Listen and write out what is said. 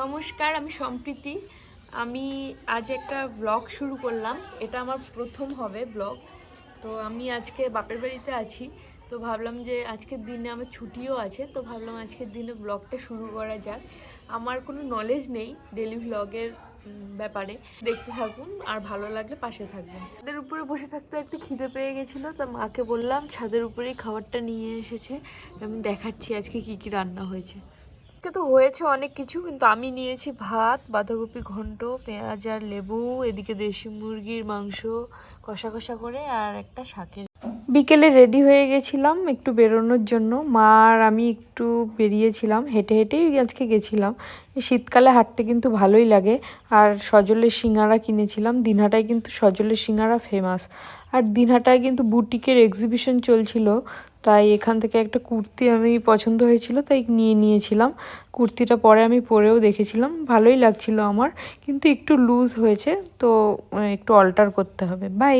নমস্কার, আমি সম্প্রীতি। আমি আজ একটা ব্লগ শুরু করলাম। এটা আমার প্রথম হবে ব্লগ। তো আমি আজকে বাপের বাড়িতে আছি, তো ভাবলাম যে আজকের দিনে আমার ছুটিও আছে, তো ভাবলাম আজকের দিনে ব্লগটা শুরু করা যাক। আমার কোনো নলেজ নেই ডেলি ব্লগের ব্যাপারে, দেখতে থাকুন আর ভালো লাগলে পাশে থাকবেন। ছাদের উপরে বসে থাকতে একটু খিদে পেয়ে গেছিলো, তো মাকে বললাম ছাদের উপরেই খাবারটা নিয়ে এসেছে। আমি দেখাচ্ছি আজকে কি কি রান্না হয়েছে। তো হয়েছে অনেক কিছু, কিন্তু আমি নিয়েছি ভাত, বাঁধাকপি ঘন্ট, পেঁয়াজ আর লেবু, এদিকে দেশি মুরগির মাংস কষা কষা করে, আর একটা শাকের। বিকেলে রেডি হয়ে গেছিলাম একটু বেরোনোর জন্য। মা আর আমি একটু বেরিয়েছিলাম, হেঁটে হেঁটেই আজকে গেছিলাম। শীতকালে হাঁটতে কিন্তু ভালোই লাগে। আর সজলের সিঙ্গারা কিনেছিলাম। দিনহাটায় কিন্তু সজলের সিঙ্গারা ফেমাস। আর দিনহাটায় কিন্তু বুটিকের এক্সিবিশন চলছিল, তাই এখান থেকে একটা কুর্তি আমি পছন্দ হয়েছিল, তাই নিয়েছিলাম। কুর্তিটা পরে আমি পরেও দেখেছিলাম, ভালোই লাগছিল আমার, কিন্তু একটু লুজ হয়েছে, তো একটু অল্টার করতে হবে। বাই।